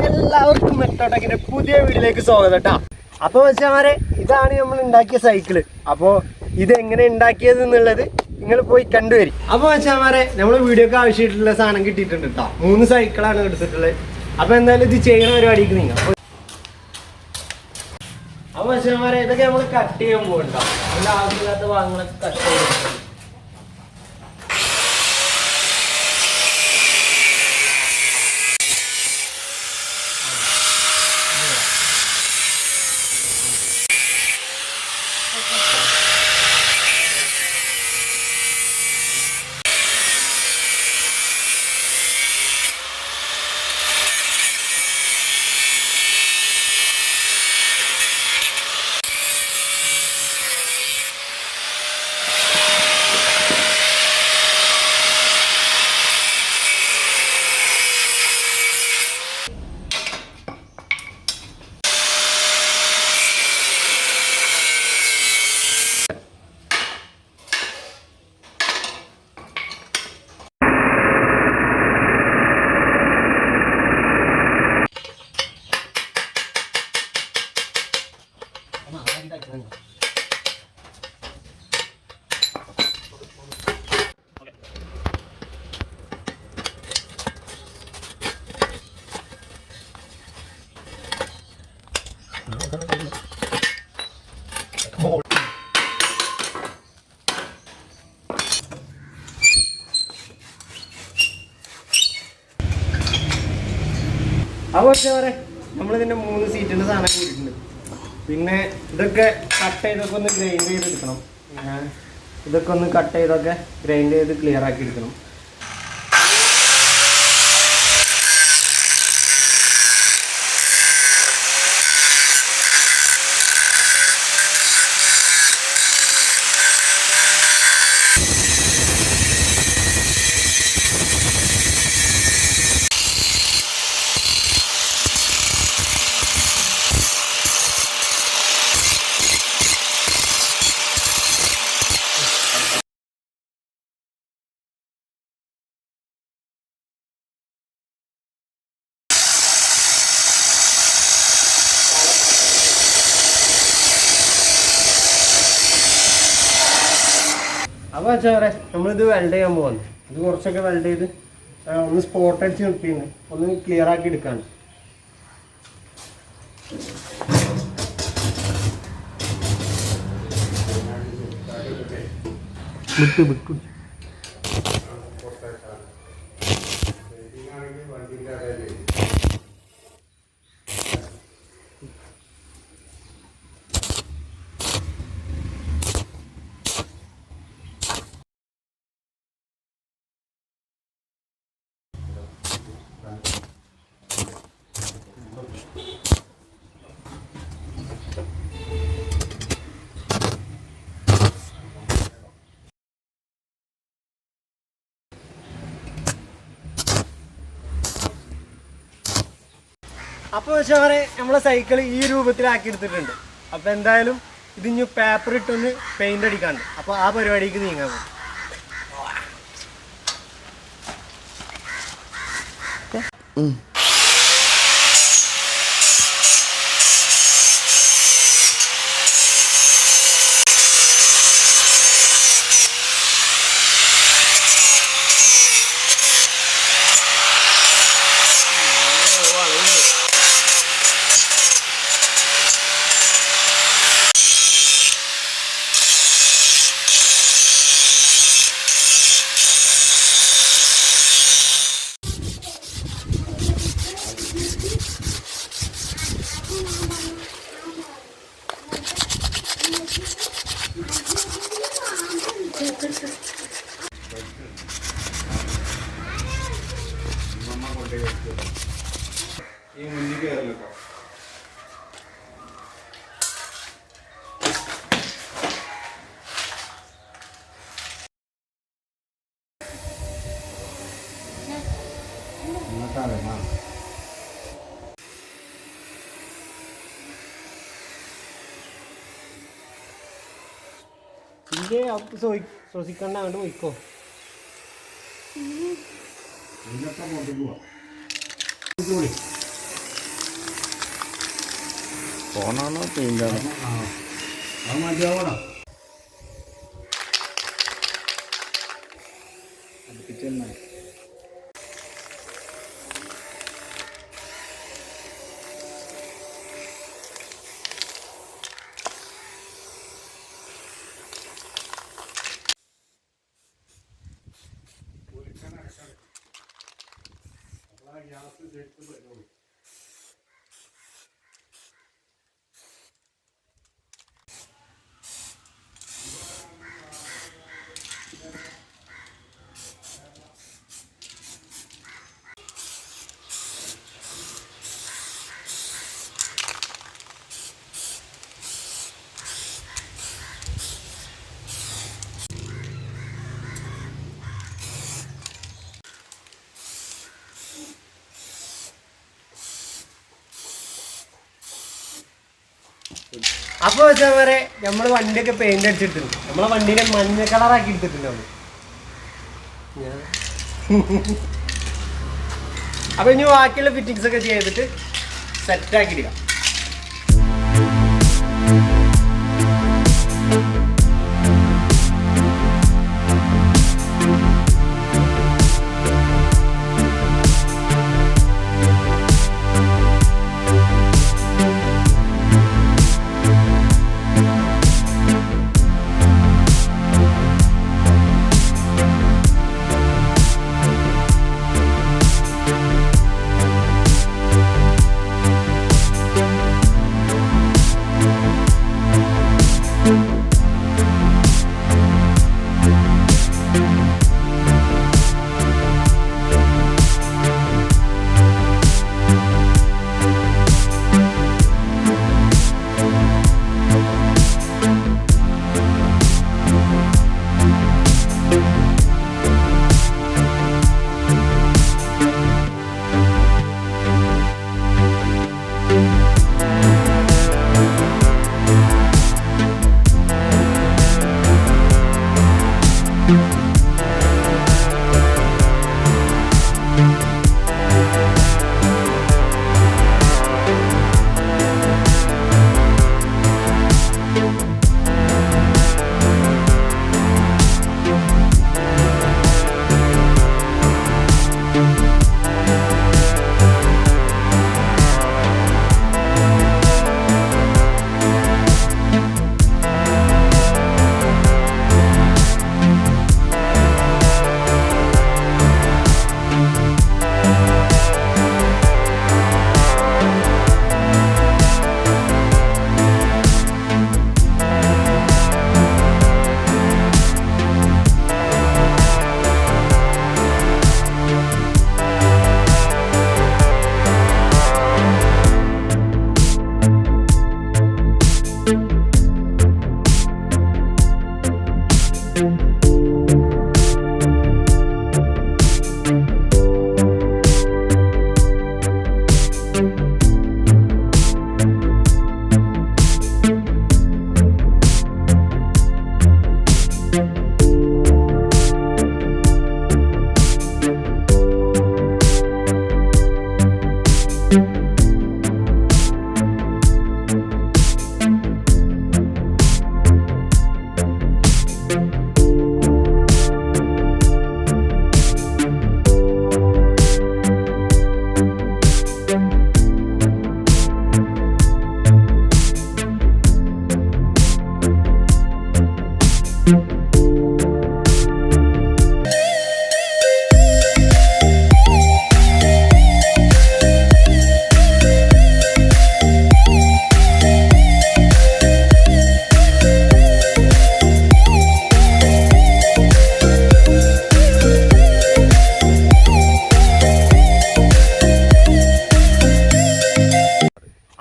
എല്ലാവർക്കും മെക്ടോടെക്കിന്റെ പുതിയ വീഡിയോയിലേക്ക് സ്വാഗതം കേട്ടോ. അപ്പോൾ വെച്ചാൽ ഇതാണ് നമ്മൾ ഉണ്ടാക്കിയ സൈക്കിള്. അപ്പോൾ ഇത് എങ്ങനെ ഉണ്ടാക്കിയത് എന്നുള്ളത് നിങ്ങൾ പോയി കണ്ടുവരും. അപ്പോൾ വെച്ചാൽ നമ്മൾ വീഡിയോക്ക് ആവശ്യമായിട്ടുള്ള സാധനം കിട്ടിയിട്ടുണ്ട് കേട്ടോ. 3 സൈക്കിളാണ് എടുത്തിട്ടുള്ളത്. അപ്പോൾ എന്തായാലും ഇത് ചെയ്യുന്ന പരിപാടിക്ക് നിങ്ങൾ അപ്പോൾ വെച്ചാൽ ഇതൊക്കെ നമ്മൾ കട്ട് ചെയ്യാൻ പോകണ്ടോ. അതിൻ്റെ ആവശ്യമില്ലാത്ത ഭാഗങ്ങളൊക്കെ കട്ട് ചെയ്യാൻ. അപ്പോൾ നമ്മളിതിൻ്റെ 3 സീറ്റിൻ്റെ സാധനം കൂടിയിട്ടുണ്ട്. പിന്നെ ഇതൊക്കെ കട്ട് ചെയ്തൊക്കെ ഒന്ന് ഗ്രൈൻഡ് ചെയ്തെടുക്കണം. ഇതൊക്കെ ഒന്ന് കട്ട് ചെയ്തൊക്കെ ഗ്രൈൻഡ് ചെയ്ത് ക്ലിയർ ആക്കി എടുക്കണം. അപ്പോൾ വെച്ചാൽ നമ്മളിത് വെൽഡ് ചെയ്യാൻ പോകുന്നു. ഇത് കുറച്ചൊക്കെ വെൽഡ് ചെയ്ത് ഒന്ന് സ്പോട്ട് അടിച്ച് നിർത്തിയിരുന്നു, ഒന്ന് ക്ലിയർ ആക്കി എടുക്കാണ്. വിട്ടു വിട്ടു അപ്പോൾ വെച്ചാൽ നമ്മളെ സൈക്കിൾ ഈ രൂപത്തിലാക്കി എടുത്തിട്ടുണ്ട്. അപ്പോൾ എന്തായാലും ഇതിന് പേപ്പർ ഇട്ടൊന്ന് പെയിൻ്റ് അടിക്കാണ്ട്. അപ്പോൾ ആ പരിപാടിക്ക് നീങ്ങാൻ പോകും. ഈ മുന്നിൽ കയറല്ലോ. ഇല്ലേ അവർക്ക് ശ്വസിക്കണ്ട, അങ്ങോട്ട് പോയിക്കോ. ഫോണാണോ പെയിൻ്റാണോ? അത് മതിയാവണോ? അപ്പോൾ വെച്ചാൽ വരെ നമ്മൾ വണ്ടിയൊക്കെ പെയിന്റ് അടിച്ചിട്ടുണ്ട്. നമ്മളെ വണ്ടീനെ മഞ്ഞ കളറാക്കി എടുത്തിട്ടുണ്ട് നമ്മൾ. അപ്പൊ ഇനി ബാക്കിയുള്ള ഫിറ്റിങ്സ് ഒക്കെ ചെയ്തിട്ട് സെറ്റാക്കി ഇടുക.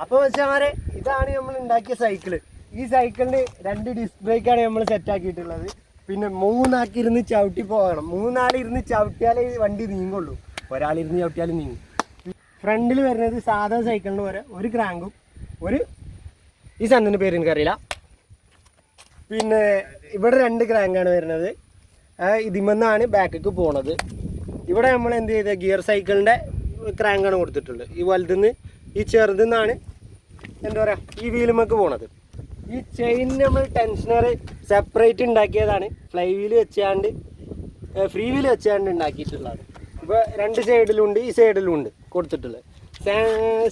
അപ്പോൾ വെച്ചാൽ ഇതാണ് നമ്മൾ ഉണ്ടാക്കിയ സൈക്കിള്. ഈ സൈക്കിളിന് 2 ഡിസ്ക് ബ്രേക്കാണ് നമ്മൾ സെറ്റാക്കിയിട്ടുള്ളത്. പിന്നെ 3 ആക്കിയിരുന്ന് ചവിട്ടി പോകണം. 3 ആളിരുന്ന് ചവിട്ടിയാലേ വണ്ടി നീങ്ങുള്ളൂ. ഒരാളിരുന്ന് ചവിട്ടിയാലും നീങ്ങും. ഫ്രണ്ടിൽ വരുന്നത് സാധാ സൈക്കിളിന് പോലെ ഒരു ക്രാങ്കും ഈ സാധനത്തിൻ്റെ പേര് എനിക്കറിയില്ല. പിന്നെ ഇവിടെ 2 ക്രാങ്കാണ് വരുന്നത്. ഇതിമെന്നാണ് ബാക്കിക്ക് പോണത്. ഇവിടെ നമ്മൾ എന്ത് ചെയ്ത ഗിയർ സൈക്കിളിൻ്റെ ക്രാങ്കാണ് കൊടുത്തിട്ടുള്ളത്. ഈ വലുതെന്ന് ഈ ചെറുതെന്നാണ് എന്താ പറയുക ഈ വീലുമൊക്കെ പോണത്. ഈ ചെയിൻ നമ്മൾ ടെൻഷനർ സെപ്പറേറ്റ് ഉണ്ടാക്കിയതാണ്, ഫ്ലൈ വീല് വെച്ചാണ്ട് ഫ്രീ വീല് വെച്ചാണ്ട് ഉണ്ടാക്കിയിട്ടുള്ളതാണ്. ഇപ്പോൾ 2 സൈഡിലുണ്ട്, ഈ സൈഡിലുണ്ട് കൊടുത്തിട്ടുള്ളത്.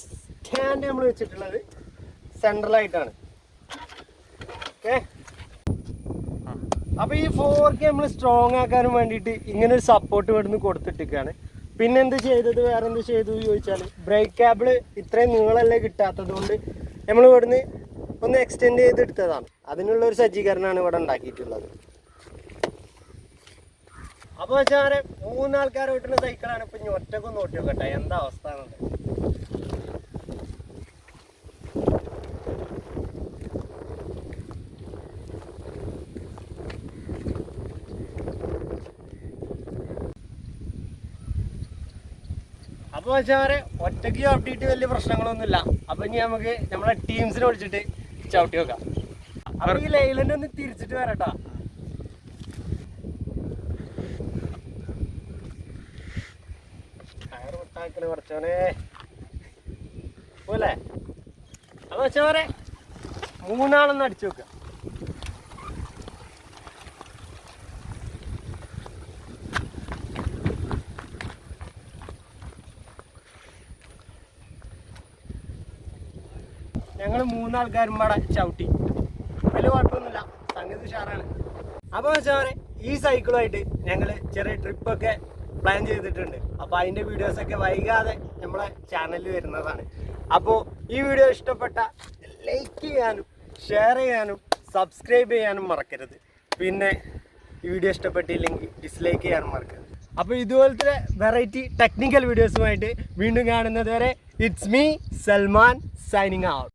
സ്റ്റാൻഡ് നമ്മൾ വെച്ചിട്ടുള്ളത് സെൻട്രലായിട്ടാണ്. ഓക്കെ, അപ്പോൾ ഈ 4K നമ്മൾ സ്ട്രോങ് ആക്കാനും വേണ്ടിയിട്ട് ഇങ്ങനെ ഒരു സപ്പോർട്ട് ഇവിടുന്ന് കൊടുത്തിട്ടിരിക്കുകയാണ്. പിന്നെ എന്ത് ചെയ്തത്, വേറെ എന്ത് ചെയ്തു ചോദിച്ചാൽ ബ്രേക്ക് കേബിൾ ഇത്രയും നീളമല്ലേ കിട്ടാത്തത് കൊണ്ട് നമ്മൾ ഇവിടുന്ന് ഒന്ന് എക്സ്റ്റെൻഡ് ചെയ്തെടുത്തതാണ്. അതിനുള്ളൊരു സജ്ജീകരണമാണ് ഇവിടെ ഉണ്ടാക്കിയിട്ടുള്ളത്. അപ്പോൾ വെച്ചാൽ 3 ആൾക്കാർ ഓട്ടുന്ന സൈക്കിളാണ്. ഇപ്പം ഇനി ഒറ്റക്കൊന്ന് ഓട്ടി നോക്കട്ടെ എന്താ അവസ്ഥ എന്നുള്ളത്. അപ്പോൾ വെച്ചാൽ ഒറ്റയ്ക്ക് ചവിട്ടിയിട്ട് വലിയ പ്രശ്നങ്ങളൊന്നുമില്ല. അപ്പോൾ ഇനി നമുക്ക് നമ്മളെ ടീംസിനെ വിളിച്ചിട്ട് ചവിട്ടി നോക്കാം. അപ്പോൾ ഈ ലൈലൻഡ് ഒന്ന് തിരിച്ചിട്ട് വരട്ടാ. ടയർ പൊട്ടാക്കല് കുറച്ചോനെ പോലെ. അപ്പോൾ വെച്ചാൽ 3 ആളൊന്ന് അടിച്ചു നോക്കുക. ഞങ്ങൾ 3 ആൾക്കാരും പാടെ ചവിട്ടി, വലിയ കുഴപ്പമൊന്നുമില്ല, സംഗതി ഉഷാറാണ്. അപ്പോൾ വെച്ചാൽ ഈ സൈക്കിളുമായിട്ട് ഞങ്ങൾ ചെറിയ ട്രിപ്പൊക്കെ പ്ലാൻ ചെയ്തിട്ടുണ്ട്. അപ്പോൾ അതിൻ്റെ വീഡിയോസൊക്കെ വൈകാതെ നമ്മളെ ചാനലിൽ വരുന്നതാണ്. അപ്പോൾ ഈ വീഡിയോ ഇഷ്ടപ്പെട്ട ലൈക്ക് ചെയ്യാനും ഷെയർ ചെയ്യാനും സബ്സ്ക്രൈബ് ചെയ്യാനും മറക്കരുത്. പിന്നെ ഈ വീഡിയോ ഇഷ്ടപ്പെട്ടില്ലെങ്കിൽ ഡിസ്ലൈക്ക് ചെയ്യാനും മറക്കരുത്. അപ്പോൾ ഇതുപോലത്തെ വെറൈറ്റി ടെക്നിക്കൽ വീഡിയോസുമായിട്ട് വീണ്ടും കാണുന്നത് വരെ it's me Salman signing out.